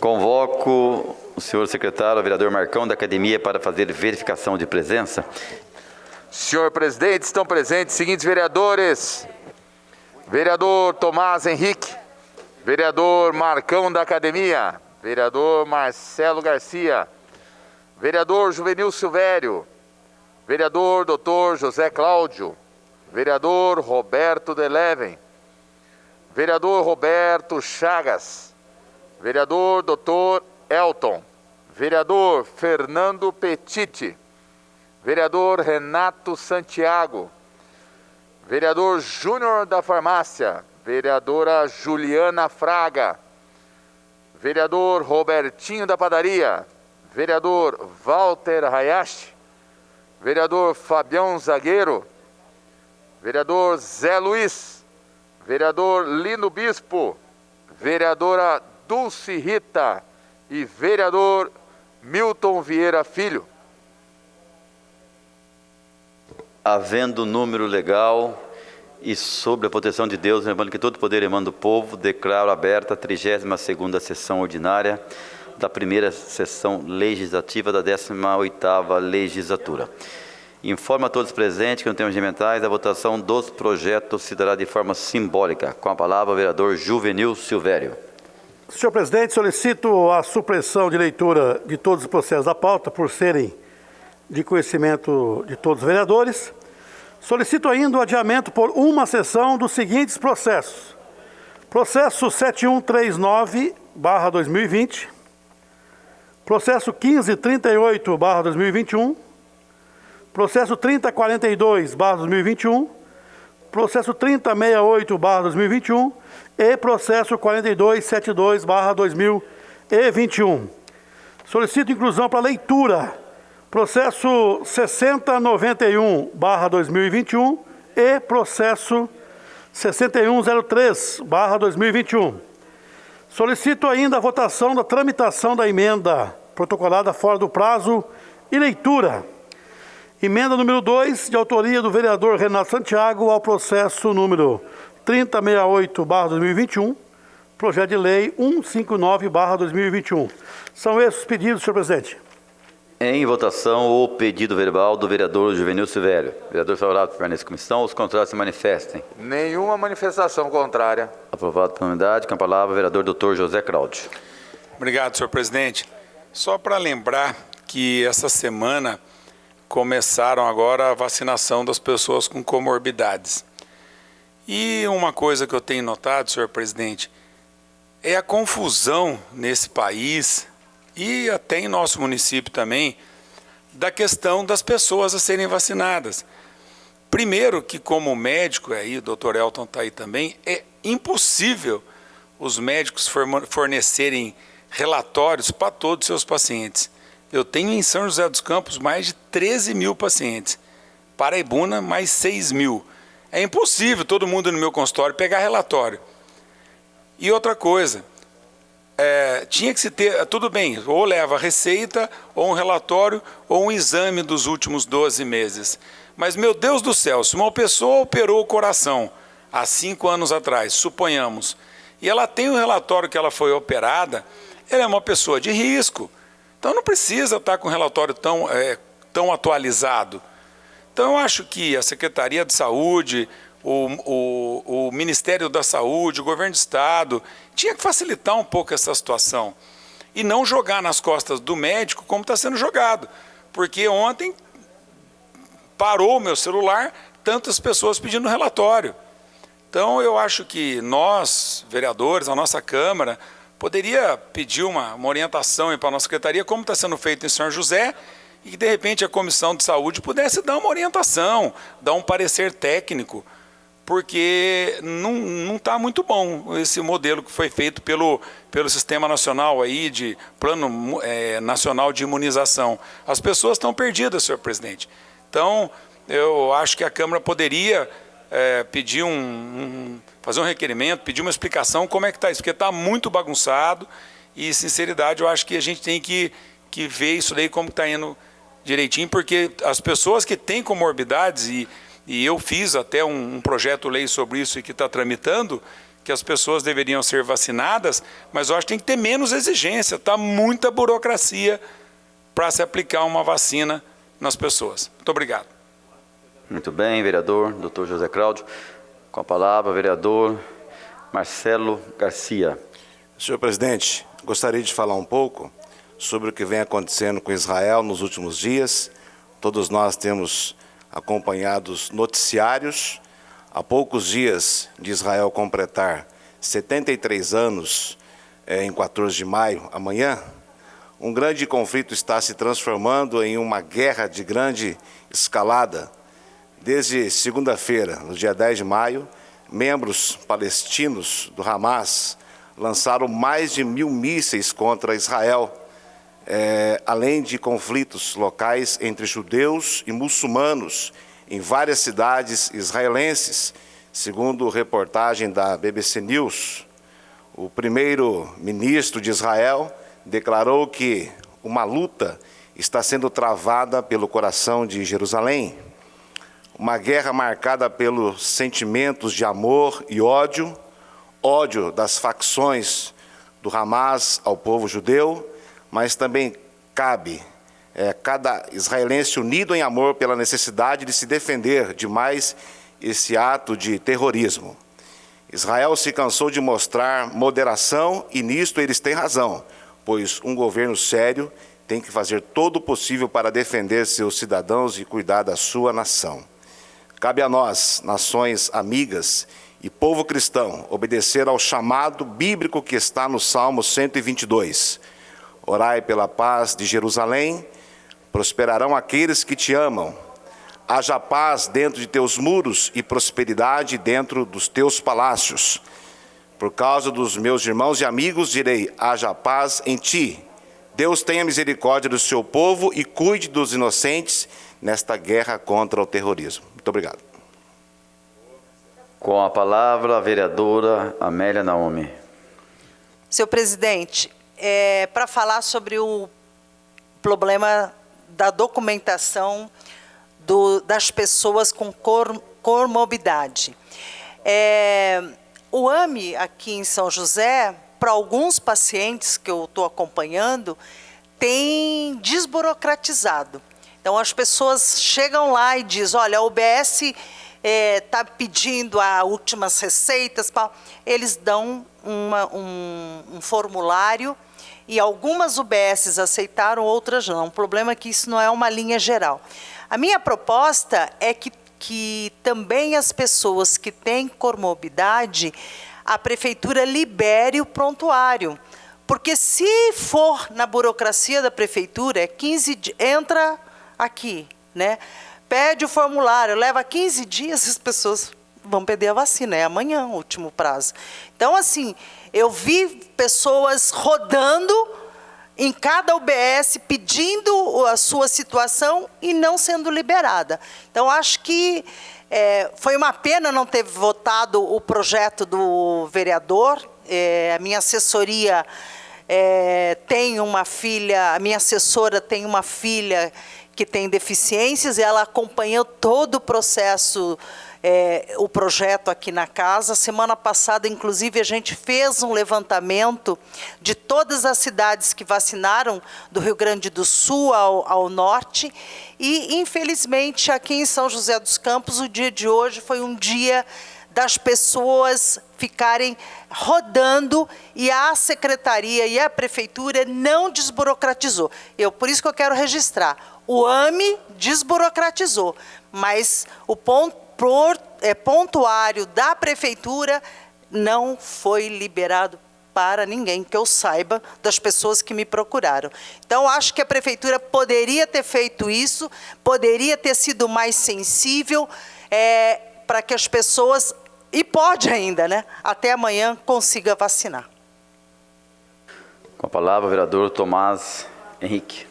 Convoco o senhor secretário, o vereador Marcão, da Academia, para fazer verificação de presença. Senhor presidente, estão presentes os seguintes vereadores: vereador Tomás Henrique, vereador Marcão da Academia, vereador Marcelo Garcia, vereador Juvenil Silvério, vereador Dr. José Cláudio, vereador Roberto Deleven, vereador Roberto Chagas, vereador Dr. Elton, vereador Fernando Petiti, vereador Renato Santiago, vereador Júnior da Farmácia, vereadora Juliana Fraga, vereador Robertinho da Padaria, vereador Walter Hayashi, vereador Fabião Zagueiro, vereador Zé Luiz, vereador Lino Bispo, vereadora Dulce Rita e vereador Milton Vieira Filho. Havendo número legal e sob a proteção de Deus, lembrando que todo poder emana do povo, declaro aberta a 32ª sessão ordinária da primeira sessão legislativa da 18ª legislatura. Informo a todos presentes que no termo regimentais a votação dos projetos se dará de forma simbólica. Com a palavra o vereador Juvenil Silvério. Senhor presidente, solicito a supressão de leitura de todos os processos da pauta por serem de conhecimento de todos os vereadores. Solicito ainda o adiamento por uma sessão dos seguintes processos: processo 7139/2020, processo 1538/2021, processo 3042/2021, processo 3068/2021 e processo 4272/2021. Solicito inclusão para leitura processo 6091/2021 e processo 6103/2021. Solicito ainda a votação da tramitação da emenda protocolada fora do prazo e leitura. Emenda número 2, de autoria do vereador Renato Santiago, ao processo número 3068/2021, projeto de lei 159/2021. São esses os pedidos, senhor presidente. Em votação, o pedido verbal do vereador Juvenil Silvério. Vereador favorável por permanecer em comissão, os contrários se manifestem. Nenhuma manifestação contrária. Aprovado por unanimidade. Com a palavra o vereador Dr. José Cláudio. Obrigado, senhor presidente. Só para lembrar que essa semana começaram agora a vacinação das pessoas com comorbidades. E uma coisa que eu tenho notado, senhor presidente, é a confusão nesse país e até em nosso município também, da questão das pessoas a serem vacinadas. Primeiro que, como médico, aí o doutor Elton está aí também, é impossível os médicos fornecerem relatórios para todos os seus pacientes. Eu tenho em São José dos Campos mais de 13 mil pacientes, Paraibuna mais 6 mil. É impossível todo mundo no meu consultório pegar relatório. E outra coisa, tinha que se ter, tudo bem, ou leva a receita, ou um relatório, ou um exame dos últimos 12 meses. Mas, meu Deus do céu, se uma pessoa operou o coração há 5 anos atrás, suponhamos, e ela tem um relatório que ela foi operada, ela é uma pessoa de risco. Então não precisa estar com um relatório tão atualizado. Então eu acho que a Secretaria de Saúde, o Ministério da Saúde, o Governo do Estado, tinha que facilitar um pouco essa situação. E não jogar nas costas do médico como está sendo jogado. Porque ontem parou o meu celular, tantas pessoas pedindo relatório. Então eu acho que nós, vereadores, a nossa Câmara, poderia pedir uma orientação para a nossa Secretaria, como está sendo feito em São José, e que de repente a Comissão de Saúde pudesse dar uma orientação, dar um parecer técnico, porque não está muito bom esse modelo que foi feito pelo Sistema Nacional aí de Plano Nacional de Imunização. As pessoas estão perdidas, senhor presidente. Então, eu acho que a Câmara poderia pedir fazer um requerimento, pedir uma explicação como é que está isso, porque está muito bagunçado e, sinceridade, eu acho que a gente tem que ver isso daí como está indo direitinho, porque as pessoas que têm comorbidades, e eu fiz até um projeto-lei sobre isso e que está tramitando, que as pessoas deveriam ser vacinadas, mas eu acho que tem que ter menos exigência, tá? Muita burocracia para se aplicar uma vacina nas pessoas. Muito obrigado. Muito bem, vereador Dr. José Cláudio. Com a palavra, vereador Marcelo Garcia. Senhor presidente, gostaria de falar um pouco sobre o que vem acontecendo com Israel nos últimos dias. Todos nós temos acompanhado os noticiários. Há poucos dias de Israel completar 73 anos, em 14 de maio, amanhã, um grande conflito está se transformando em uma guerra de grande escalada. Desde segunda-feira, no dia 10 de maio, membros palestinos do Hamas lançaram mais de 1.000 mísseis contra Israel, além de conflitos locais entre judeus e muçulmanos em várias cidades israelenses. Segundo reportagem da BBC News, o primeiro-ministro de Israel declarou que uma luta está sendo travada pelo coração de Jerusalém, uma guerra marcada pelos sentimentos de amor e ódio das facções do Hamas ao povo judeu, mas também cabe cada israelense unido em amor pela necessidade de se defender de mais esse ato de terrorismo. Israel se cansou de mostrar moderação e nisto eles têm razão, pois um governo sério tem que fazer todo o possível para defender seus cidadãos e cuidar da sua nação. Cabe a nós, nações amigas e povo cristão, obedecer ao chamado bíblico que está no Salmo 122. Orai pela paz de Jerusalém, prosperarão aqueles que te amam. Haja paz dentro de teus muros e prosperidade dentro dos teus palácios. Por causa dos meus irmãos e amigos, direi, haja paz em ti. Deus tenha misericórdia do seu povo e cuide dos inocentes nesta guerra contra o terrorismo. Muito obrigado. Com a palavra, a vereadora Amélia Naomi. Senhor presidente, para falar sobre o problema da documentação das pessoas com comorbidade. O AME aqui em São José, para alguns pacientes que eu estou acompanhando, tem desburocratizado. Então, as pessoas chegam lá e dizem, olha, a UBS está pedindo as últimas receitas, eles dão um formulário e algumas UBSs aceitaram, outras não. O problema é que isso não é uma linha geral. A minha proposta é que também as pessoas que têm comorbidade, a prefeitura libere o prontuário. Porque se for na burocracia da prefeitura, 15 dias, entra aqui, né? Pede o formulário, leva 15 dias, as pessoas vão perder a vacina, é amanhã o último prazo. Então, assim, eu vi pessoas rodando em cada UBS, pedindo a sua situação e não sendo liberada. Então, acho que foi uma pena não ter votado o projeto do vereador. A minha assessoria tem uma filha, a minha assessora tem uma filha que tem deficiências, e ela acompanhou todo o processo, o projeto aqui na casa. Semana passada, inclusive, a gente fez um levantamento de todas as cidades que vacinaram, do Rio Grande do Sul ao norte, e, infelizmente, aqui em São José dos Campos, o dia de hoje foi um dia das pessoas ficarem rodando, e a secretaria e a prefeitura não desburocratizou. Por isso que eu quero registrar, o AME desburocratizou, mas o pontuário da prefeitura não foi liberado para ninguém, que eu saiba, das pessoas que me procuraram. Então, acho que a prefeitura poderia ter feito isso, poderia ter sido mais sensível, para que as pessoas, e pode ainda, né, até amanhã, consiga vacinar. Com a palavra, o vereador Tomás Henrique.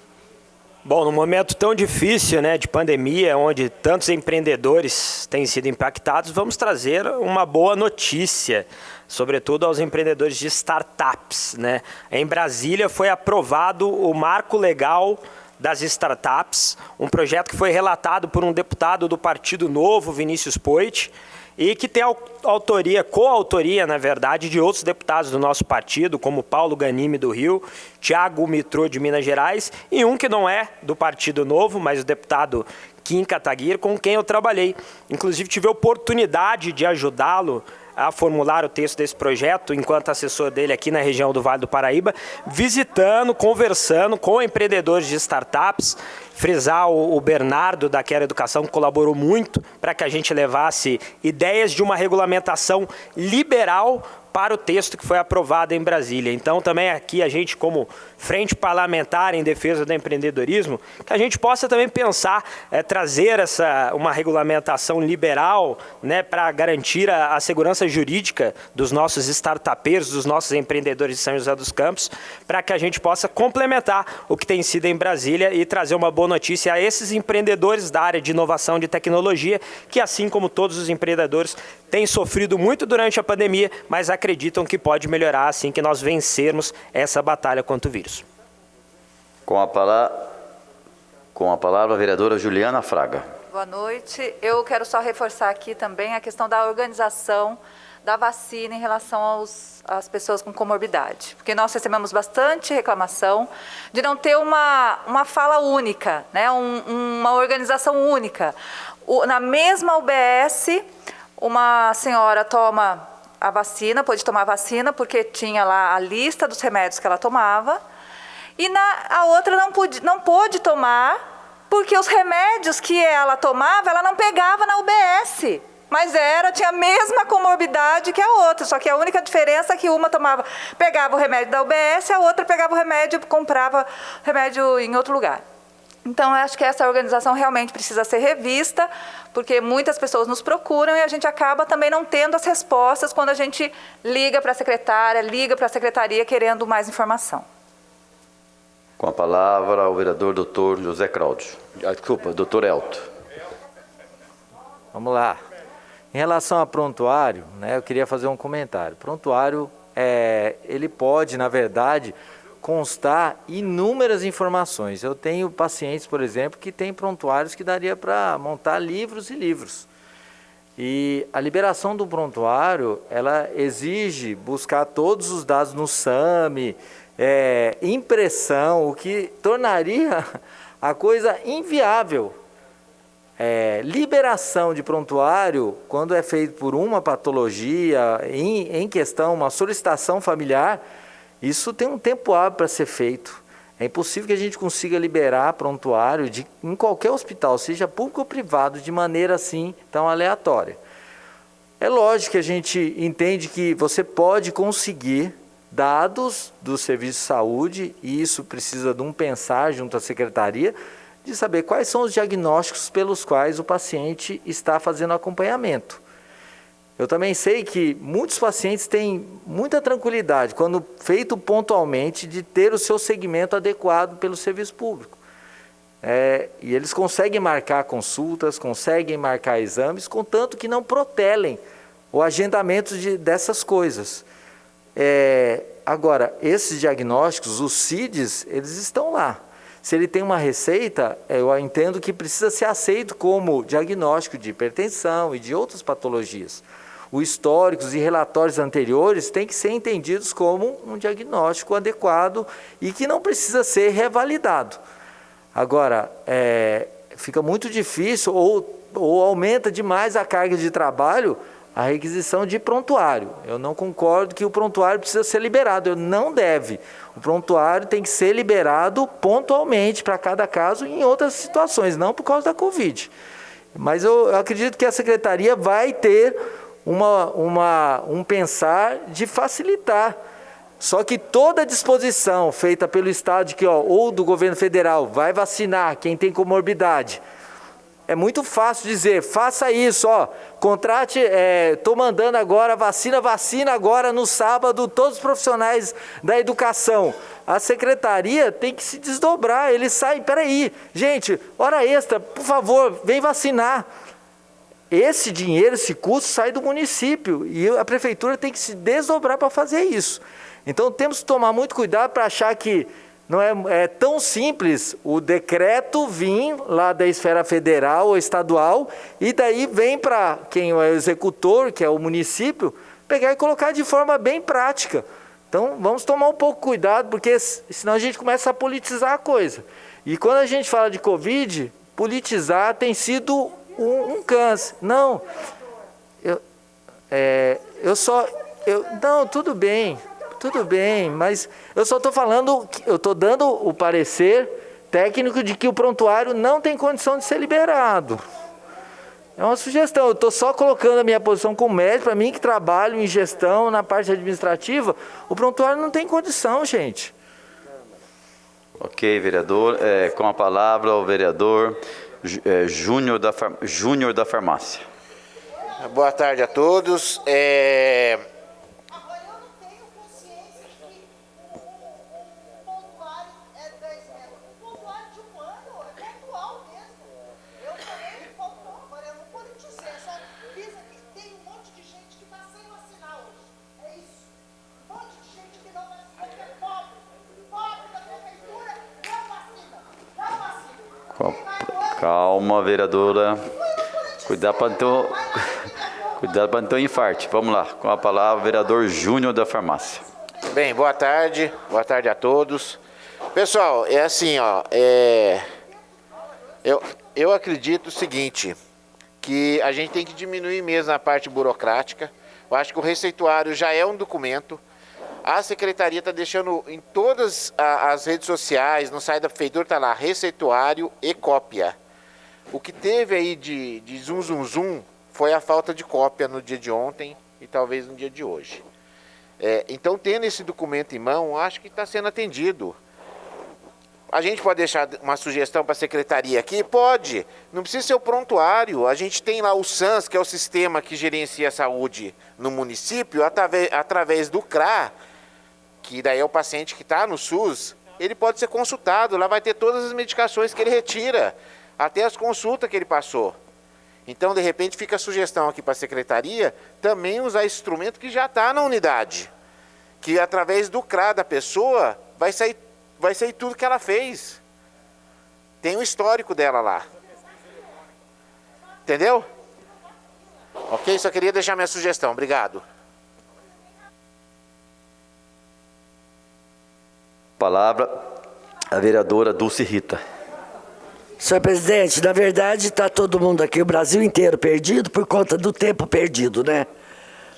Bom, num momento tão difícil, né, de pandemia, onde tantos empreendedores têm sido impactados, vamos trazer uma boa notícia, sobretudo aos empreendedores de startups, né? Em Brasília foi aprovado o Marco Legal das Startups, um projeto que foi relatado por um deputado do Partido Novo, Vinícius Poit, e que tem coautoria, na verdade, de outros deputados do nosso partido, como Paulo Ganimi, do Rio, Tiago Mitrô, de Minas Gerais, e um que não é do Partido Novo, mas o deputado Kim Kataguiri, com quem eu trabalhei. Inclusive, tive a oportunidade de ajudá-lo a formular o texto desse projeto, enquanto assessor dele aqui na região do Vale do Paraíba, visitando, conversando com empreendedores de startups, frisar o Bernardo da Quero Educação, que colaborou muito para que a gente levasse ideias de uma regulamentação liberal para o texto que foi aprovado em Brasília. Então, também aqui a gente, como frente parlamentar em defesa do empreendedorismo, que a gente possa também pensar, trazer uma regulamentação liberal, né, para garantir a segurança jurídica dos nossos startupeiros, dos nossos empreendedores de São José dos Campos, para que a gente possa complementar o que tem sido em Brasília e trazer uma boa notícia a esses empreendedores da área de inovação e de tecnologia, que assim como todos os empreendedores, têm sofrido muito durante a pandemia, mas acreditam que pode melhorar assim que nós vencermos essa batalha contra o vírus. Com a palavra a vereadora Juliana Fraga. Boa noite. Eu quero só reforçar aqui também a questão da organização da vacina em relação às pessoas com comorbidade. Porque nós recebemos bastante reclamação de não ter uma fala única, né? Uma organização única. Na mesma UBS, uma senhora toma a vacina, pôde tomar a vacina porque tinha lá a lista dos remédios que ela tomava, e a outra não pôde tomar porque os remédios que ela tomava, ela não pegava na UBS, mas tinha a mesma comorbidade que a outra, só que a única diferença é que uma pegava o remédio da UBS, a outra pegava o remédio, comprava remédio em outro lugar. Então, eu acho que essa organização realmente precisa ser revista, porque muitas pessoas nos procuram e a gente acaba também não tendo as respostas quando a gente liga para a secretária, liga para a secretaria querendo mais informação. Com a palavra o vereador doutor José Cláudio. Desculpa, doutor Elton. Vamos lá. Em relação a prontuário, né, eu queria fazer um comentário. Prontuário, ele pode, na verdade, constar inúmeras informações. Eu tenho pacientes, por exemplo, que têm prontuários que daria para montar livros e livros. E a liberação do prontuário, ela exige buscar todos os dados no SAMI, impressão, o que tornaria a coisa inviável. Liberação de prontuário, quando é feito por uma patologia, em questão, uma solicitação familiar, isso tem um tempo hábil para ser feito. É impossível que a gente consiga liberar prontuário em qualquer hospital, seja público ou privado, de maneira assim tão aleatória. É lógico que a gente entende que você pode conseguir dados do serviço de saúde, e isso precisa de um pensar junto à secretaria, de saber quais são os diagnósticos pelos quais o paciente está fazendo acompanhamento. Eu também sei que muitos pacientes têm muita tranquilidade, quando feito pontualmente, de ter o seu segmento adequado pelo serviço público. E eles conseguem marcar consultas, conseguem marcar exames, contanto que não protelem o agendamento dessas coisas. Agora, esses diagnósticos, os CIDs, eles estão lá. Se ele tem uma receita, eu entendo que precisa ser aceito como diagnóstico de hipertensão e de outras patologias. Os históricos e relatórios anteriores têm que ser entendidos como um diagnóstico adequado e que não precisa ser revalidado. Agora, fica muito difícil ou aumenta demais a carga de trabalho a requisição de prontuário. Eu não concordo que o prontuário precisa ser liberado, não deve. O prontuário tem que ser liberado pontualmente para cada caso em outras situações, não por causa da Covid. Mas eu acredito que a secretaria vai ter um pensar de facilitar. Só que toda disposição feita pelo Estado ou do governo federal vai vacinar quem tem comorbidade. É muito fácil dizer, faça isso, contrate, estou mandando agora vacina agora no sábado todos os profissionais da educação. A secretaria tem que se desdobrar, eles saem, peraí, gente, hora extra, por favor, vem vacinar. Esse dinheiro, esse custo sai do município e a prefeitura tem que se desdobrar para fazer isso. Então temos que tomar muito cuidado para achar que Não é tão simples o decreto vir lá da esfera federal ou estadual e daí vem para quem é o executor, que é o município, pegar e colocar de forma bem prática. Então, vamos tomar um pouco cuidado, porque senão a gente começa a politizar a coisa. E quando a gente fala de Covid, politizar tem sido um câncer. Não, não, tudo bem, mas eu só estou falando, eu estou dando o parecer técnico de que o prontuário não tem condição de ser liberado. É uma sugestão, eu estou só colocando a minha posição como médico, para mim que trabalho em gestão, na parte administrativa, o prontuário não tem condição, gente. Ok, vereador. Com a palavra o vereador Júnior da Farmácia. Boa tarde a todos. Calma, vereadora. Cuidado para não ter um infarte. Vamos lá, com a palavra o vereador Júnior da Farmácia. Bem, boa tarde a todos. Pessoal, é assim, ó, eu acredito o seguinte, que a gente tem que diminuir mesmo a parte burocrática. Eu acho que o receituário já é um documento. A secretaria está deixando em todas as redes sociais, no site da prefeitura está lá, receituário e cópia. O que teve aí de zum foi a falta de cópia no dia de ontem e talvez no dia de hoje. Então, tendo esse documento em mão, acho que está sendo atendido. A gente pode deixar uma sugestão para a secretaria aqui? Pode. Não precisa ser o prontuário. A gente tem lá o SANS, que é o sistema que gerencia a saúde no município, através do CRA, que daí é o paciente que está no SUS, ele pode ser consultado. Lá vai ter todas as medicações que ele retira, até as consultas que ele passou. Então, de repente, fica a sugestão aqui para a secretaria também usar esse instrumento que já está na unidade, que através do CRA da pessoa vai sair tudo que ela fez. Tem o histórico dela lá. Entendeu? Ok? Só queria deixar minha sugestão. Obrigado. Palavra a vereadora Dulce Rita. Senhor presidente, na verdade está todo mundo aqui, o Brasil inteiro perdido por conta do tempo perdido, né?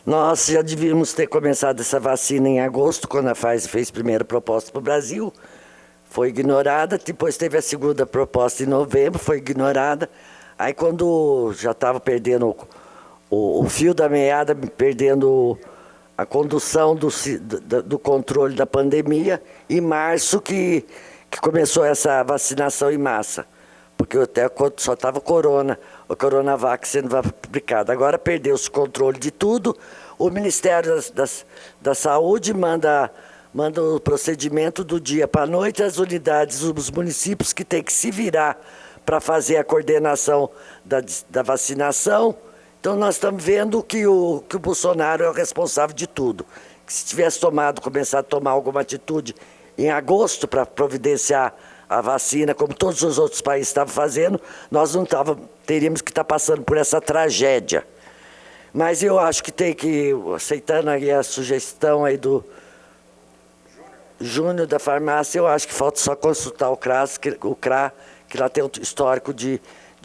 Nós já devíamos ter começado essa vacina em agosto, quando a Pfizer fez a primeira proposta para o Brasil. Foi ignorada, depois teve a segunda proposta em novembro, foi ignorada. Aí quando já estava perdendo o fio da meada, perdendo a condução do controle da pandemia, em março que começou essa vacinação em massa. Porque até só estava o Coronavac sendo aplicado. Agora perdeu-se o controle de tudo. O Ministério da Saúde manda o procedimento do dia para a noite, as unidades, os municípios que têm que se virar para fazer a coordenação da vacinação. Então nós estamos vendo que o Bolsonaro é o responsável de tudo. Que se tivesse começado a tomar alguma atitude em agosto para providenciar a vacina, como todos os outros países estavam fazendo, nós não teríamos que estar passando por essa tragédia. Mas eu acho que tem que, aceitando aí a sugestão aí do Júnior da Farmácia, eu acho que falta só consultar o CRA, que lá tem um histórico de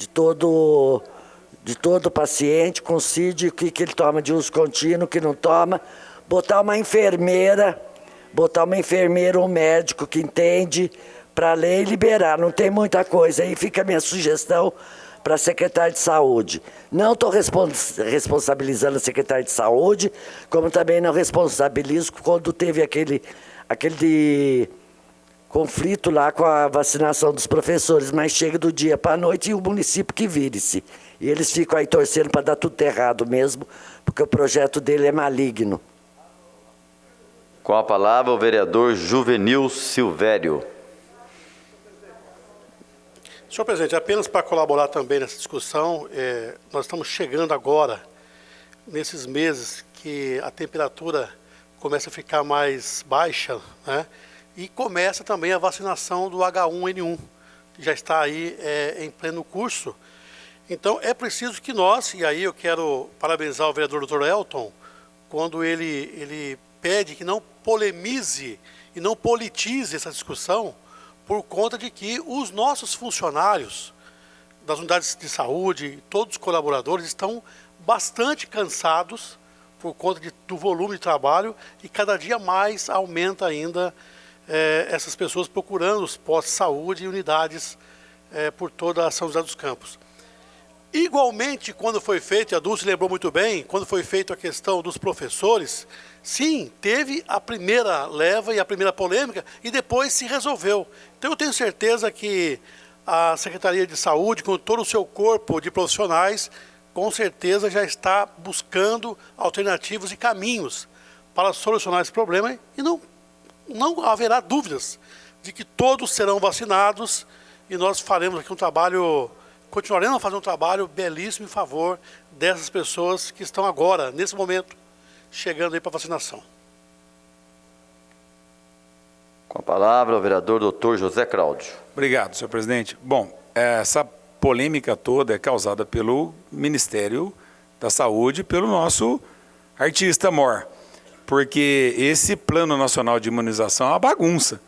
todo paciente com CID, o que ele toma de uso contínuo, o que não toma, botar uma enfermeira ou um médico que entende para ler e liberar, não tem muita coisa. Aí fica a minha sugestão para a secretária de Saúde. Não estou responsabilizando a secretária de Saúde, como também não responsabilizo quando teve aquele conflito lá com a vacinação dos professores, mas chega do dia para a noite e o município que vire-se. E eles ficam aí torcendo para dar tudo errado mesmo, porque o projeto dele é maligno. Com a palavra o vereador Juvenil Silvério. Senhor presidente, apenas para colaborar também nessa discussão, nós estamos chegando agora, nesses meses que a temperatura começa a ficar mais baixa, né? e começa também a vacinação do H1N1, que já está aí em pleno curso. Então, é preciso que nós, e aí eu quero parabenizar o vereador Dr. Elton, quando ele pede que não polemize e não politize essa discussão, por conta de que os nossos funcionários das unidades de saúde, todos os colaboradores, estão bastante cansados por conta do volume de trabalho e cada dia mais aumenta ainda essas pessoas procurando os postos de saúde e unidades por toda a São José dos Campos. Igualmente, quando foi feito, a Dulce lembrou muito bem, quando foi feita a questão dos professores, sim, teve a primeira leva e a primeira polêmica e depois se resolveu. Então eu tenho certeza que a Secretaria de Saúde, com todo o seu corpo de profissionais, com certeza já está buscando alternativas e caminhos para solucionar esse problema e não haverá dúvidas de que todos serão vacinados e nós faremos aqui um trabalho, continuaremos a fazer um trabalho belíssimo em favor dessas pessoas que estão agora, nesse momento, chegando aí para vacinação. Com a palavra, o vereador Dr. José Cláudio. Obrigado, senhor presidente. Bom, essa polêmica toda é causada pelo Ministério da Saúde, pelo nosso artista mor, porque esse Plano Nacional de Imunização é uma bagunça.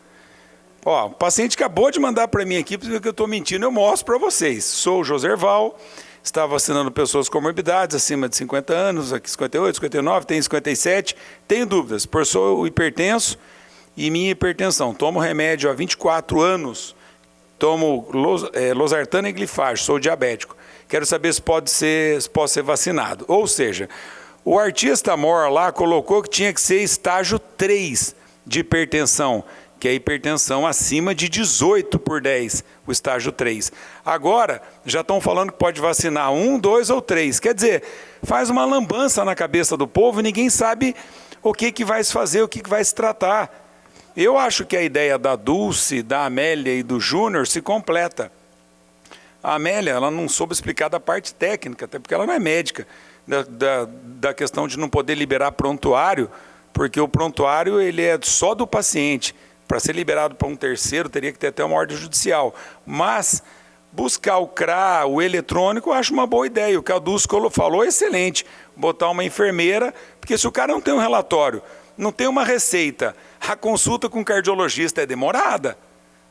Ó, o paciente acabou de mandar para mim aqui, porque eu estou mentindo, eu mostro para vocês. Sou o Joserval, está vacinando pessoas com comorbidades acima de 50 anos, aqui 58, 59, tenho 57, tenho dúvidas, por sou hipertenso e minha hipertensão. Tomo remédio há 24 anos, tomo losartana e glifage, sou diabético. Quero saber se posso ser vacinado. Ou seja, o artista mor lá colocou que tinha que ser estágio 3 de hipertensão, que é a hipertensão acima de 18/10, o estágio 3. Agora, já estão falando que pode vacinar 1, 2 ou 3. Quer dizer, faz uma lambança na cabeça do povo e ninguém sabe o que vai se fazer, o que vai se tratar. Eu acho que a ideia da Dulce, da Amélia e do Júnior se completa. A Amélia, ela não soube explicar da parte técnica, até porque ela não é médica, da questão de não poder liberar prontuário, porque o prontuário ele é só do paciente. Para ser liberado para um terceiro, teria que ter até uma ordem judicial. Mas buscar o CRA, o eletrônico, eu acho uma boa ideia. O que a Dulce falou é excelente. Botar uma enfermeira, porque se o cara não tem um relatório, não tem uma receita, a consulta com o cardiologista é demorada.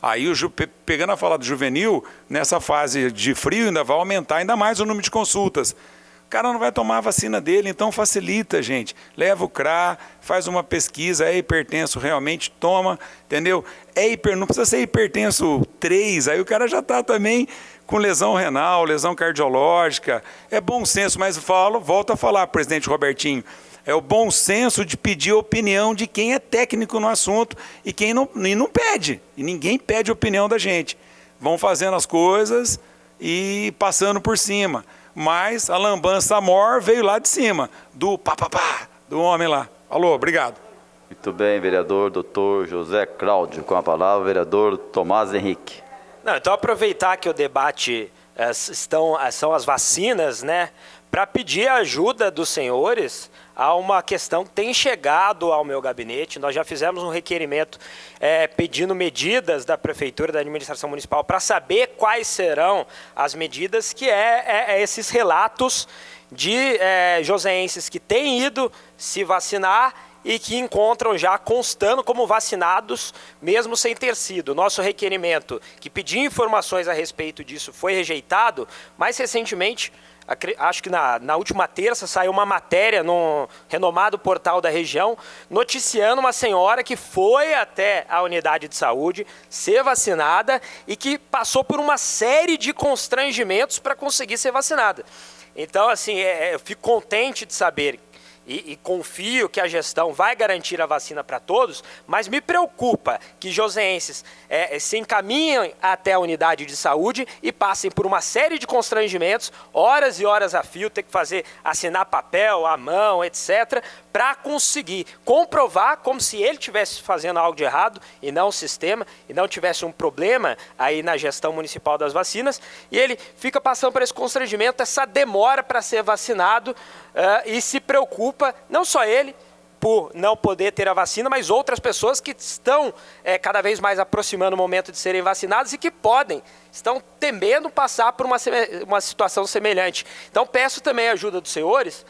Aí, pegando a fala do juvenil, nessa fase de frio ainda vai aumentar ainda mais o número de consultas. O cara não vai tomar a vacina dele, então facilita, gente. Leva o CRA, faz uma pesquisa, é hipertenso realmente, toma, entendeu? Não precisa ser hipertenso 3, aí o cara já está também com lesão renal, lesão cardiológica. É bom senso, mas volto a falar, presidente Robertinho, é o bom senso de pedir a opinião de quem é técnico no assunto e quem não pede. E ninguém pede a opinião da gente. Vão fazendo as coisas e passando por cima. Mas a lambança mor veio lá de cima, do do homem lá. Alô, obrigado. Muito bem, vereador Dr. José Cláudio. Com a palavra, o vereador Tomás Henrique. Não, então aproveitar que o debate são as vacinas, né, para pedir a ajuda dos senhores a uma questão que tem chegado ao meu gabinete. Nós já fizemos um requerimento pedindo medidas da Prefeitura, da Administração Municipal, para saber quais serão as medidas, que esses relatos de joseenses que têm ido se vacinar e que encontram já constando como vacinados, mesmo sem ter sido. Nosso requerimento, que pedia informações a respeito disso, foi rejeitado. Mais recentemente, acho que na última terça, saiu uma matéria no renomado portal da região, noticiando uma senhora que foi até a unidade de saúde ser vacinada e que passou por uma série de constrangimentos para conseguir ser vacinada. Então, assim, eu fico contente de saber e confio que a gestão vai garantir a vacina para todos, mas me preocupa que joseenses se encaminhem até a unidade de saúde e passem por uma série de constrangimentos, horas e horas a fio, ter que assinar papel, à mão, etc., para conseguir comprovar como se ele estivesse fazendo algo de errado e não o sistema, e não tivesse um problema aí na gestão municipal das vacinas, e ele fica passando por esse constrangimento, essa demora para ser vacinado, e se preocupa, não só ele, por não poder ter a vacina, mas outras pessoas que estão cada vez mais aproximando o momento de serem vacinadas e que estão temendo passar por uma situação semelhante. Então peço também a ajuda dos senhores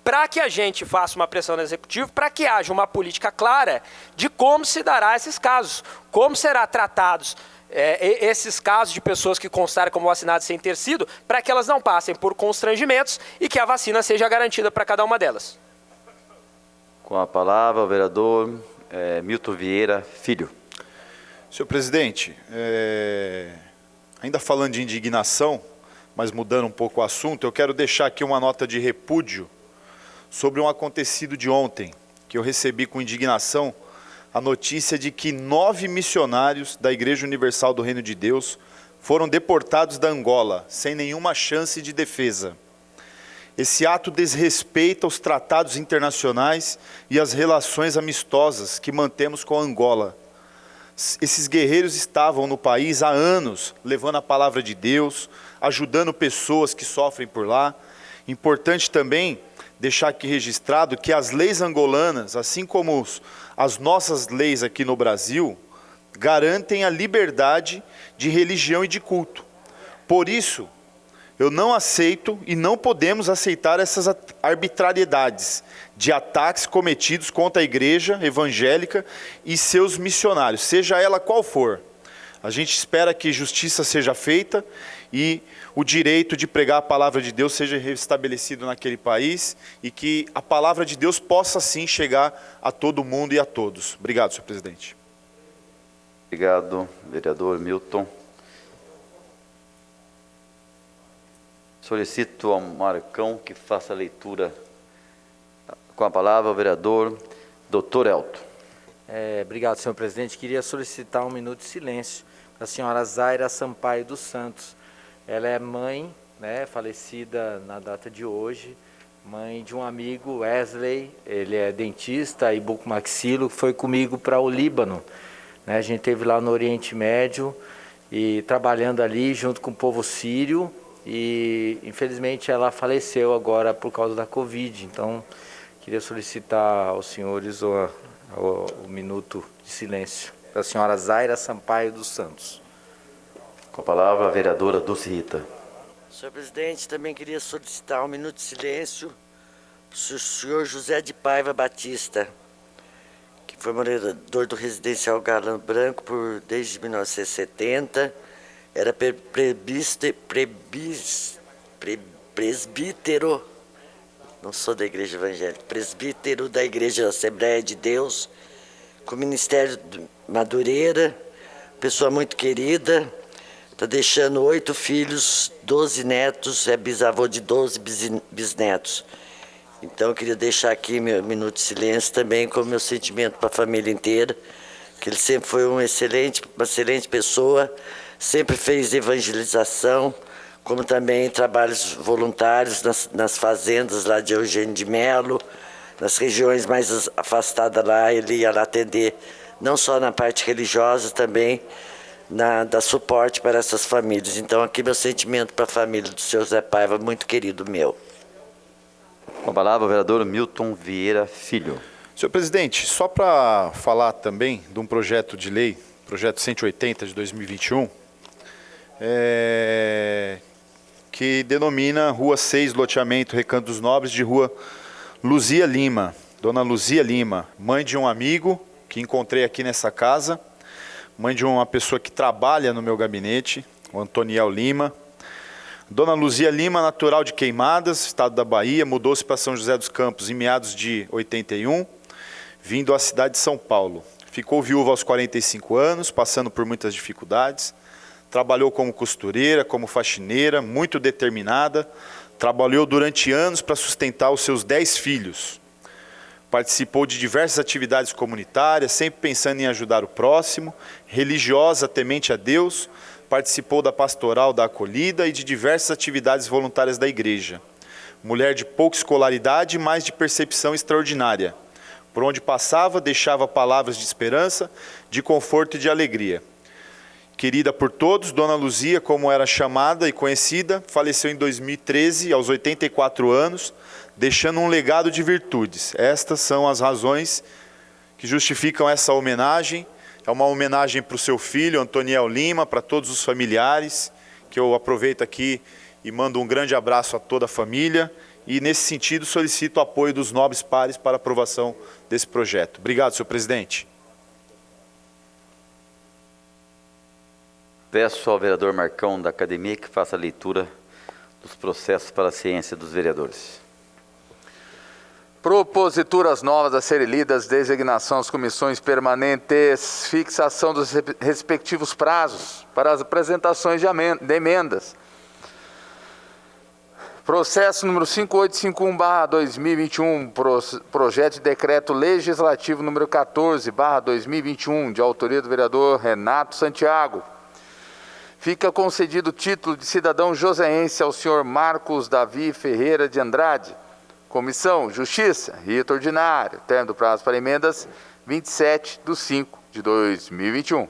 para que a gente faça uma pressão no Executivo, para que haja uma política clara de como se dará esses casos, como será tratados esses casos de pessoas que constaram como vacinadas sem ter sido, para que elas não passem por constrangimentos e que a vacina seja garantida para cada uma delas. Com a palavra, o vereador Milton Vieira Filho. Senhor presidente, ainda falando de indignação, mas mudando um pouco o assunto, eu quero deixar aqui uma nota de repúdio sobre um acontecido de ontem, que eu recebi com indignação a notícia de que 9 missionários da Igreja Universal do Reino de Deus foram deportados da Angola, sem nenhuma chance de defesa. Esse ato desrespeita os tratados internacionais e as relações amistosas que mantemos com a Angola. Esses guerreiros estavam no país há anos, levando a palavra de Deus, ajudando pessoas que sofrem por lá. Importante também deixar aqui registrado que as leis angolanas, assim como as nossas leis aqui no Brasil, garantem a liberdade de religião e de culto. Por isso, eu não aceito e não podemos aceitar essas arbitrariedades de ataques cometidos contra a igreja evangélica e seus missionários, seja ela qual for. A gente espera que justiça seja feita e o direito de pregar a palavra de Deus seja restabelecido naquele país e que a palavra de Deus possa sim chegar a todo mundo e a todos. Obrigado, senhor presidente. Obrigado, vereador Milton. Solicito ao Marcão que faça a leitura. Com a palavra, o vereador Dr. Elton. Obrigado, senhor presidente. Queria solicitar um minuto de silêncio para a senhora Zaira Sampaio dos Santos. Ela é mãe, falecida na data de hoje, mãe de um amigo, Wesley. Ele é dentista e bucomaxilo, foi comigo para o Líbano. A gente esteve lá no Oriente Médio e trabalhando ali junto com o povo sírio. E infelizmente ela faleceu agora por causa da Covid. Então queria solicitar aos senhores o minuto de silêncio para a senhora Zaira Sampaio dos Santos. Com a palavra, a vereadora Dulce Rita. Senhor presidente, também queria solicitar um minuto de silêncio para o senhor José de Paiva Batista, que foi morador do residencial Galo Branco desde 1970, era presbítero, não sou da igreja evangélica, presbítero da Igreja Assembleia de Deus, com o Ministério de Madureira, pessoa muito querida. Está deixando 8 filhos, 12 netos, é bisavô de 12 bisnetos. Então eu queria deixar aqui meu minuto de silêncio também com o meu sentimento para a família inteira, que ele sempre foi uma excelente pessoa, sempre fez evangelização, como também trabalhos voluntários nas fazendas lá de Eugênio de Melo, nas regiões mais afastadas lá, ele ia lá atender, não só na parte religiosa, também dar suporte para essas famílias. Então aqui meu sentimento para a família do senhor Zé Paiva, muito querido meu. Com a palavra, o vereador Milton Vieira Filho. Senhor presidente, só para falar também de um projeto de lei, projeto 180 de 2021, que denomina Rua 6, loteamento Recanto dos Nobres, de Rua Luzia Lima. Dona Luzia Lima, mãe de um amigo que encontrei aqui nessa casa, mãe de uma pessoa que trabalha no meu gabinete, o Antoniel Lima. Dona Luzia Lima, natural de Queimadas, estado da Bahia, mudou-se para São José dos Campos em meados de 81, vindo à cidade de São Paulo. Ficou viúva aos 45 anos, passando por muitas dificuldades. Trabalhou como costureira, como faxineira, muito determinada. Trabalhou durante anos para sustentar os seus 10 filhos. Participou de diversas atividades comunitárias, sempre pensando em ajudar o próximo. Religiosa, temente a Deus. Participou da pastoral da acolhida e de diversas atividades voluntárias da igreja. Mulher de pouca escolaridade, mas de percepção extraordinária. Por onde passava, deixava palavras de esperança, de conforto e de alegria. Querida por todos, Dona Luzia, como era chamada e conhecida, faleceu em 2013, aos 84 anos, deixando um legado de virtudes. Estas são as razões que justificam essa homenagem. É uma homenagem para o seu filho, Antoniel Lima, para todos os familiares, que eu aproveito aqui e mando um grande abraço a toda a família. E, nesse sentido, solicito o apoio dos nobres pares para a aprovação desse projeto. Obrigado, senhor presidente. Peço ao vereador Marcão da Academia que faça a leitura dos processos para a ciência dos vereadores. Proposituras novas a serem lidas, designação às comissões permanentes, fixação dos respectivos prazos para as apresentações de emendas. Processo número 5851/2021, projeto de decreto legislativo número 14/2021, de autoria do vereador Renato Santiago. Fica concedido o título de cidadão joseense ao senhor Marcos Davi Ferreira de Andrade. Comissão Justiça, rito ordinário, termo do prazo para emendas, 27/5/2021.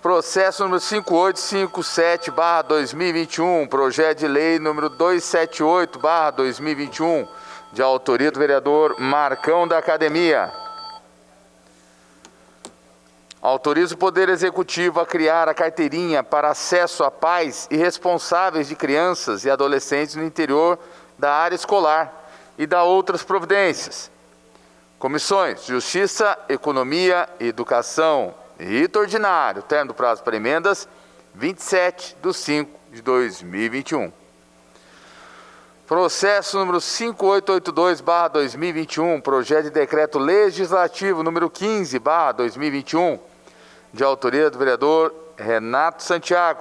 Processo número 5857/2021, projeto de lei número 278/2021, de autoria do vereador Marcão da Academia. Autoriza o Poder Executivo a criar a carteirinha para acesso a pais e responsáveis de crianças e adolescentes no interior da área escolar e da outras providências. Comissões Justiça, Economia e Educação. Rito ordinário, termo do prazo para emendas, 27/5/2021. Processo número 5882/2021, projeto de decreto legislativo número 15/2021, de autoria do vereador Renato Santiago.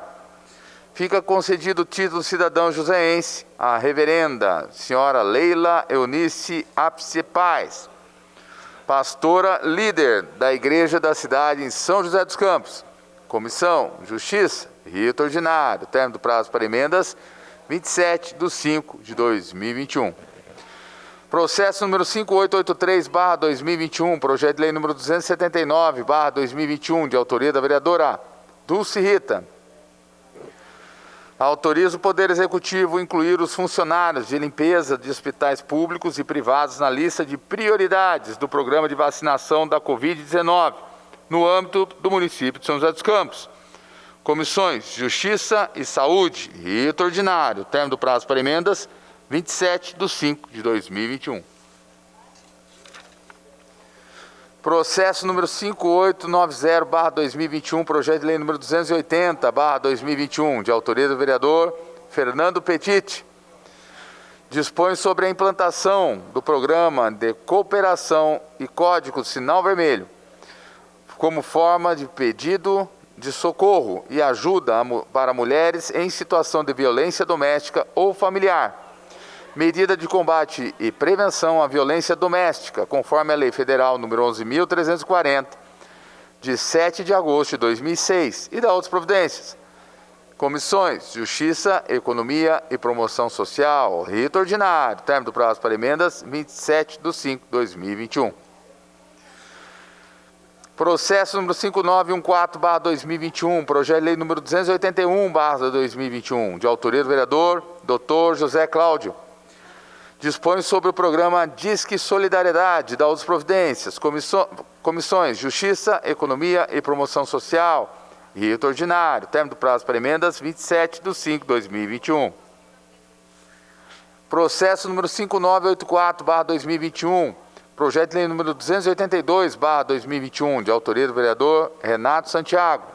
Fica concedido o título de cidadão joseense à reverenda senhora Leila Eunice Apse Paz, pastora líder da Igreja da Cidade em São José dos Campos. Comissão Justiça, rito ordinário, termo do prazo para emendas, 27/5/2021. Processo número 5883/2021, projeto de lei número 279/2021, de autoria da vereadora Dulce Rita. Autoriza o Poder Executivo a incluir os funcionários de limpeza de hospitais públicos e privados na lista de prioridades do programa de vacinação da Covid-19, no âmbito do município de São José dos Campos. Comissões Justiça e Saúde, rito ordinário, termo do prazo para emendas, 27/5/2021. Processo número 5890/2021, projeto de lei número 280/2021, de autoria do vereador Fernando Petit. Dispõe sobre a implantação do programa de cooperação e código sinal vermelho, como forma de pedido de socorro e ajuda para mulheres em situação de violência doméstica ou familiar. Medida de combate e prevenção à violência doméstica, conforme a Lei Federal nº 11.340, de 7 de agosto de 2006, e da outras providências. Comissões Justiça, Economia e Promoção Social, rito ordinário, termo do prazo para emendas, 27/5/2021. Processo número 5914/2021, projeto de lei número 281/2021, de autoria do vereador Dr. José Cláudio. Dispõe sobre o programa Disque Solidariedade da outras providências, comissões Justiça, Economia e Promoção Social, rito ordinário, termo do prazo para emendas, 27/5/2021. Processo número 5984/2021, projeto de lei número 282/2021, de autoria do vereador Renato Santiago.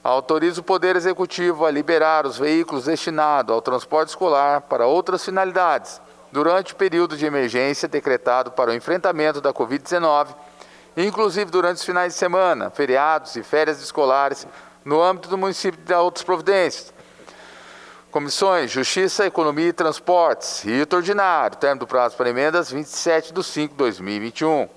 Autoriza o Poder Executivo a liberar os veículos destinados ao transporte escolar para outras finalidades, durante o período de emergência decretado para o enfrentamento da Covid-19, inclusive durante os finais de semana, feriados e férias escolares, no âmbito do município de outras providências. Comissões Justiça, Economia e Transportes, rito ordinário, termo do prazo para emendas, 27/5/2021.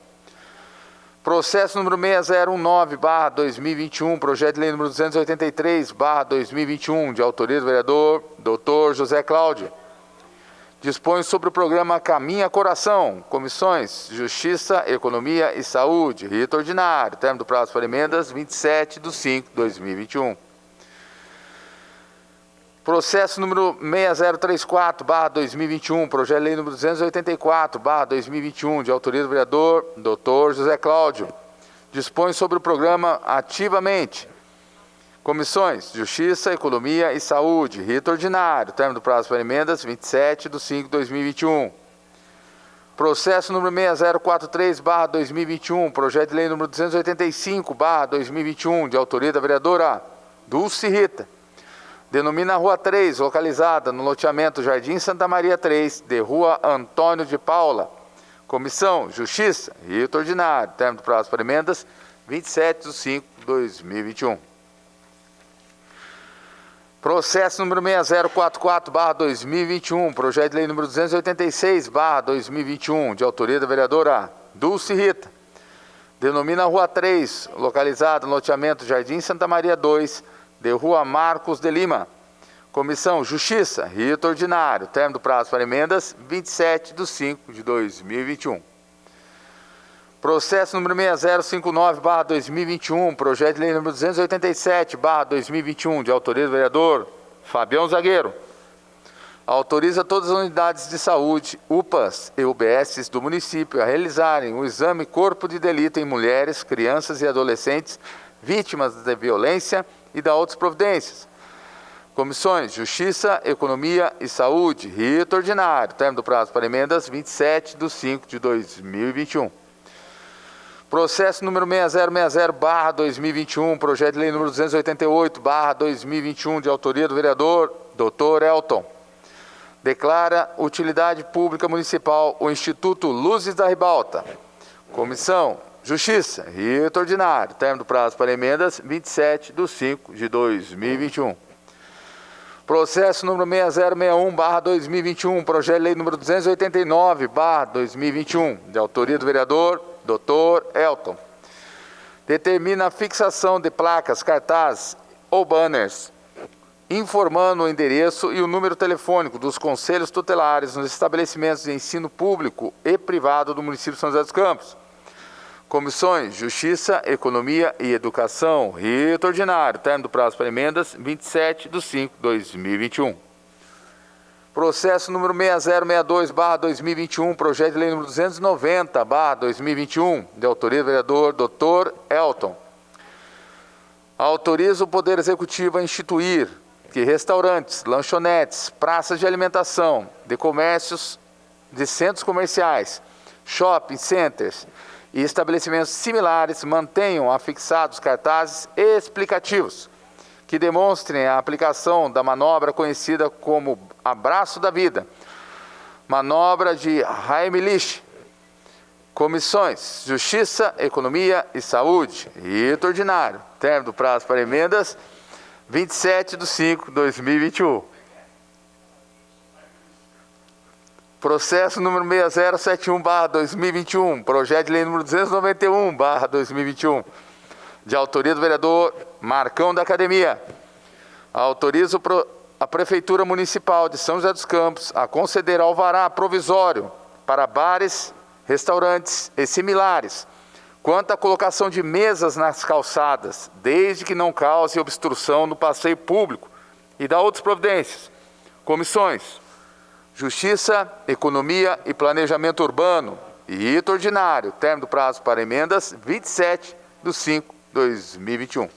Processo número 6019/2021, projeto de lei número 283/2021, de autoria do vereador Dr. José Cláudio. Dispõe sobre o programa Caminha Coração, comissões Justiça, Economia e Saúde, rito ordinário, termo do prazo para emendas, 27/5/2021. Processo número 6034/2021, projeto de lei número 284/2021, de autoria do vereador Dr. José Cláudio. Dispõe sobre o programa Ativamente. Comissões: Justiça, Economia e Saúde. Rito ordinário. Termo do prazo para emendas, 27/5/2021. Processo número 6043/2021, projeto de lei número 285/2021, de autoria da vereadora Dulce Rita. Denomina a Rua 3, localizada no loteamento Jardim Santa Maria 3, de Rua Antônio de Paula. Comissão: Justiça, rito ordinário. Termo do prazo para emendas, 27/5/2021. Processo número 6044/2021, projeto de lei número 286/2021, de autoria da vereadora Dulce Rita. Denomina a Rua 3, localizada no loteamento Jardim Santa Maria 2, de Rua Marcos de Lima. Comissão: Justiça, rito ordinário. Termo do prazo para emendas, 27/5/2021. Processo número 6059/2021, projeto de lei número 287/2021, de autoria do vereador Fabião Zagueiro. Autoriza todas as unidades de saúde, UPAs e UBSs do município a realizarem o exame corpo de delito em mulheres, crianças e adolescentes vítimas de violência e da outras providências. Comissões: Justiça, Economia e Saúde, rito ordinário. Termo do prazo para emendas, 27/5/2021. Processo número 6060/2021, projeto de lei número 288/2021, de autoria do vereador Dr. Elton. Declara utilidade pública municipal o Instituto Luzes da Ribalta. Comissão: Justiça, rito ordinário. Termo do prazo para emendas, 27/5/2021. Processo número 6061/2021, projeto de lei número 289/2021, de autoria do vereador Dr. Elton. Determina a fixação de placas, cartazes ou banners, informando o endereço e o número telefônico dos conselhos tutelares nos estabelecimentos de ensino público e privado do município de São José dos Campos. Comissões: Justiça, Economia e Educação, rito ordinário. Termo do prazo para emendas, 27/5/2021. Processo número 6062/2021, projeto de lei número 290/2021, de autoria do vereador Dr. Elton. Autoriza o Poder Executivo a instituir que restaurantes, lanchonetes, praças de alimentação, de comércios, de centros comerciais, shopping centers e estabelecimentos similares mantenham afixados cartazes explicativos que demonstrem a aplicação da manobra conhecida como Abraço da Vida, manobra de Heimlich. Comissões: Justiça, Economia e Saúde, rito ordinário. Termo do prazo para emendas, 27/5/2021. Processo número 6071/2021, projeto de lei número 291/2021, de autoria do vereador Marcão da Academia. Autoriza a Prefeitura Municipal de São José dos Campos a conceder alvará provisório para bares, restaurantes e similares, quanto à colocação de mesas nas calçadas, desde que não cause obstrução no passeio público e da outras providências. Comissões: Justiça, Economia e Planejamento Urbano, e rito ordinário. Termo do prazo para emendas, 27/5/2021.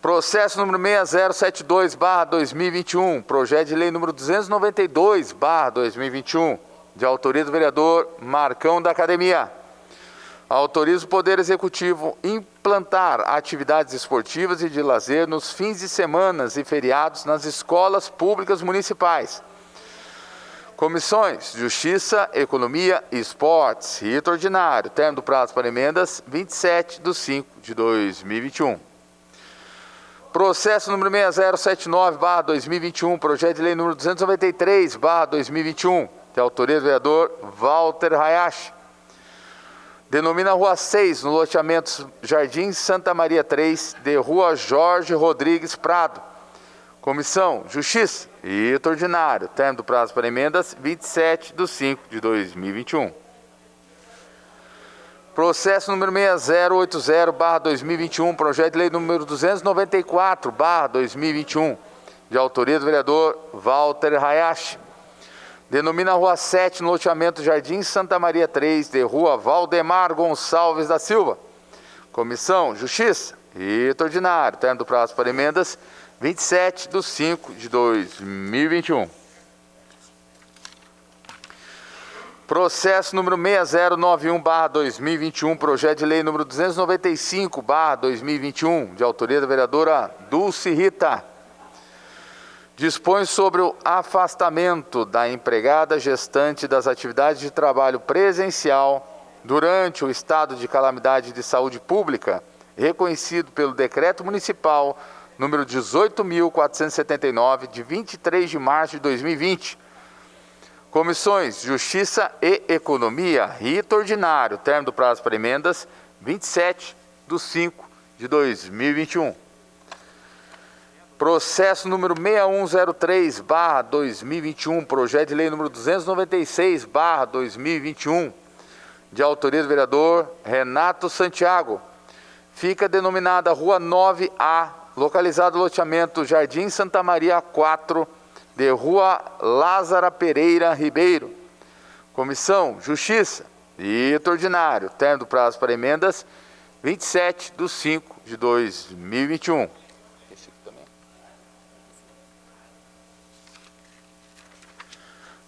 Processo número 6072/2021, projeto de lei número 292/2021, de autoria do vereador Marcão da Academia. Autoriza o Poder Executivo implantar atividades esportivas e de lazer nos fins de semana e feriados nas escolas públicas municipais. Comissões: Justiça, Economia e Esportes, rito ordinário. Termo do prazo para emendas, 27/5/2021. Processo número 6079/2021, projeto de lei número 293/2021, de autoria do vereador Walter Hayashi. Denomina a Rua 6, no loteamento Jardim Santa Maria 3, de Rua Jorge Rodrigues Prado. Comissão: Justiça, rito ordinário. Termo do prazo para emendas, 27/5/2021. Processo número 6080/2021, projeto de lei número 294/2021, de autoria do vereador Walter Hayashi. Denomina a Rua 7, no loteamento Jardim Santa Maria 3, de Rua Valdemar Gonçalves da Silva. Comissão Justiça, rito ordinário, termo do prazo para emendas, 27/5/2021. Processo número 6091/2021, projeto de lei número 295/2021, de autoria da vereadora Dulce Rita. Dispõe sobre o afastamento da empregada gestante das atividades de trabalho presencial durante o estado de calamidade de saúde pública, reconhecido pelo Decreto Municipal número 18.479, de 23 de março de 2020. Comissões Justiça e Economia, rito ordinário, termo do prazo para emendas, 27/5/2021. Processo número 6103/2021, projeto de lei número 296/2021, de autoria do vereador Renato Santiago. Fica denominada Rua 9A, localizado no loteamento Jardim Santa Maria 4, de Rua Lázara Pereira Ribeiro. Comissão Justiça, rito ordinário, termo do prazo para emendas, 27/5/2021.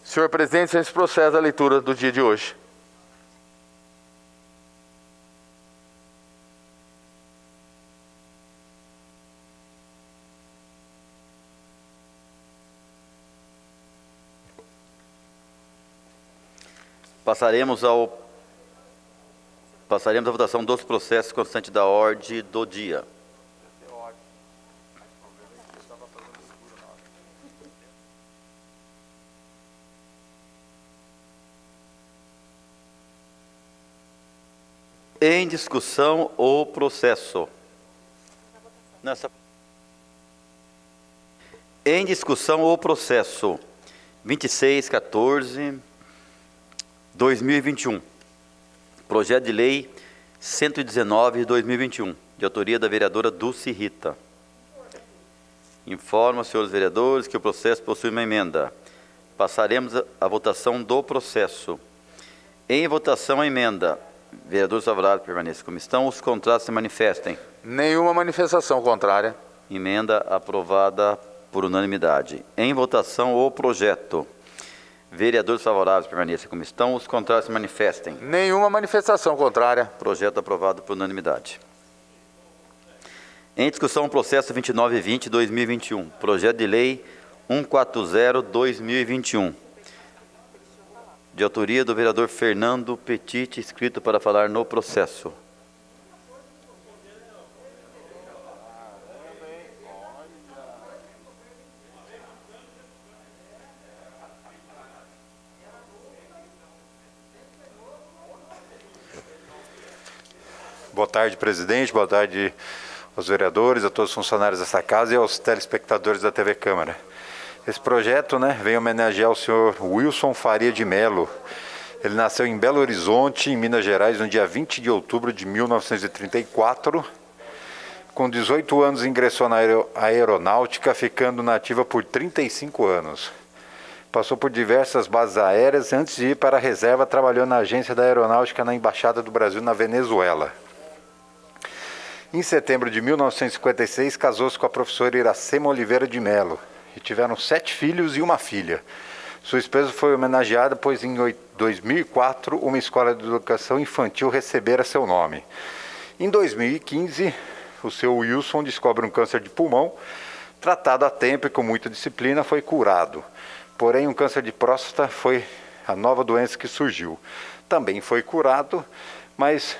Senhor presidente, senhores, processa a leitura do dia de hoje. Passaremos à votação dos processos constantes da ordem do dia. Em discussão o processo. Em discussão o processo 2614/2021. Projeto de lei 119/2021, de autoria da vereadora Dulce Rita. Informo aos senhores vereadores que o processo possui uma emenda. Passaremos à votação do processo. Em votação a emenda. Vereadores favoráveis permaneçam como estão. Os contrários se manifestem. Nenhuma manifestação contrária. Emenda aprovada por unanimidade. Em votação o projeto. Vereadores favoráveis permaneçam como estão. Os contrários se manifestem. Nenhuma manifestação contrária. Projeto aprovado por unanimidade. Em discussão o processo 2920/2021. Projeto de lei 140/2021. De autoria do vereador Fernando Petit, inscrito para falar no processo. Boa tarde, presidente. Boa tarde aos vereadores, a todos os funcionários dessa casa e aos telespectadores da TV Câmara. Esse projeto, vem homenagear o senhor Wilson Faria de Melo. Ele nasceu em Belo Horizonte, em Minas Gerais, no dia 20 de outubro de 1934. Com 18 anos ingressou na aeronáutica, ficando na ativa por 35 anos. Passou por diversas bases aéreas. Antes de ir para a reserva, trabalhou na agência da aeronáutica na Embaixada do Brasil na Venezuela. Em setembro de 1956, casou-se com a professora Iracema Oliveira de Melo. E tiveram 7 filhos e uma filha. Sua esposa foi homenageada, pois em 2004 uma escola de educação infantil recebera seu nome. Em 2015, o seu Wilson descobre um câncer de pulmão, tratado a tempo e com muita disciplina, foi curado. Porém, um câncer de próstata foi a nova doença que surgiu. Também foi curado, mas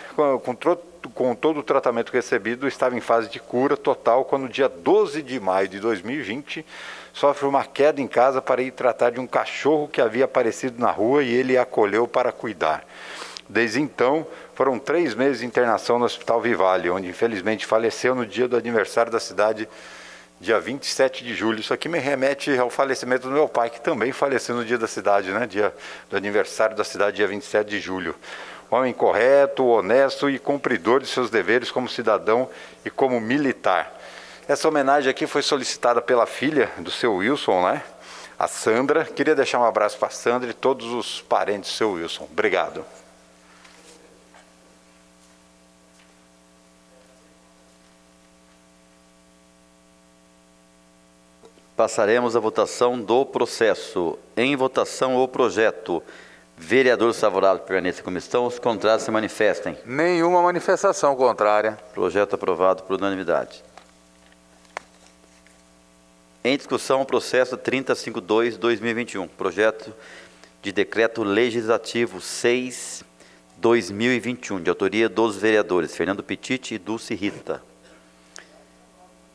com todo o tratamento recebido, estava em fase de cura total quando, no dia 12 de maio de 2020, sofre uma queda em casa para ir tratar de um cachorro que havia aparecido na rua e ele acolheu para cuidar. Desde então, foram 3 meses de internação no Hospital Vivale, onde infelizmente faleceu no dia do aniversário da cidade, dia 27 de julho. Isso aqui me remete ao falecimento do meu pai, que também faleceu no dia da cidade, dia do aniversário da cidade, dia 27 de julho. homem correto, honesto e cumpridor de seus deveres como cidadão e como militar. Essa homenagem aqui foi solicitada pela filha do seu Wilson, né? A Sandra. Queria deixar um abraço para a Sandra e todos os parentes do seu Wilson. Obrigado. Passaremos à votação do processo. Em votação, o projeto. Vereadores favoráveis permaneçam como estão, os contrários se manifestem. Nenhuma manifestação contrária. Projeto aprovado por unanimidade. Em discussão, o processo 3052-2021, projeto de decreto legislativo 6/2021, de autoria dos vereadores Fernando Petit e Dulce Rita.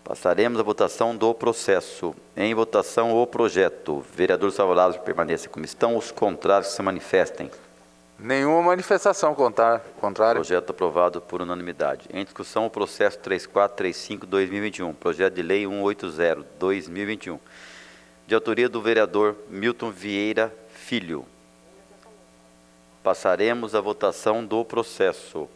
Passaremos à votação do processo. Em votação, o projeto. Vereadores favoráveis permaneçam como estão, os contrários se manifestem. Nenhuma manifestação contrária. Projeto aprovado por unanimidade. Em discussão, o processo 3435-2021, projeto de lei 180-2021, de autoria do vereador Milton Vieira Filho. Passaremos à votação do processo.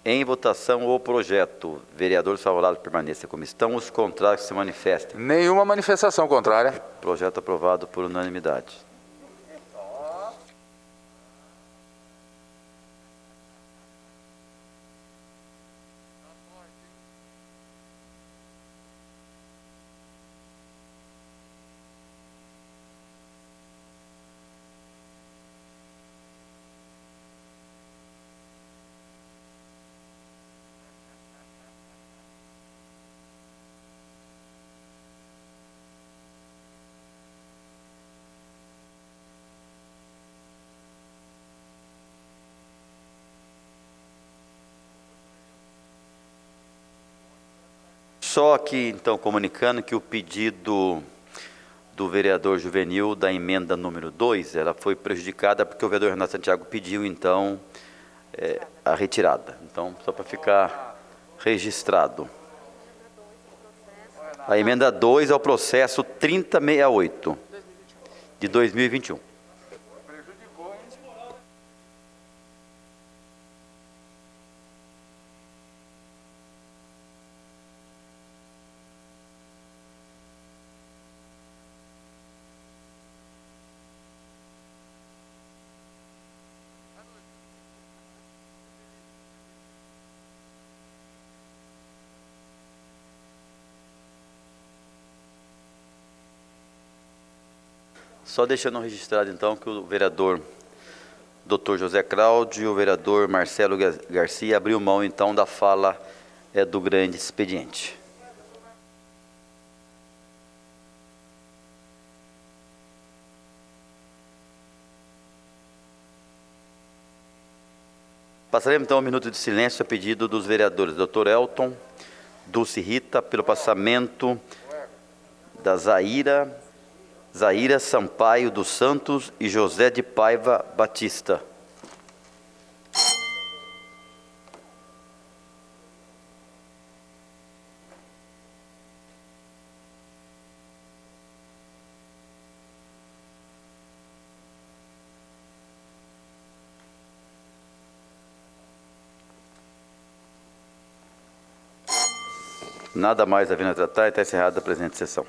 Em votação, o projeto. Vereadores favoráveis permaneçam como estão, os contrários se manifestem. Nenhuma manifestação contrária. Projeto aprovado por unanimidade. Só aqui, então, comunicando que o pedido do vereador Juvenil da emenda número 2, ela foi prejudicada porque o vereador Renato Santiago pediu, então, a retirada. Então, só para ficar registrado. A emenda 2 ao processo 3068, de 2021. Só deixando registrado, então, que o vereador Dr. José Cláudio e o vereador Marcelo Garcia abriu mão, então, da fala do grande expediente. Passaremos, então, um minuto de silêncio a pedido dos vereadores Dr. Elton, Dulce Rita, pelo passamento da Zaira Sampaio dos Santos e José de Paiva Batista. Nada mais havendo a tratar, está encerrada a presente sessão.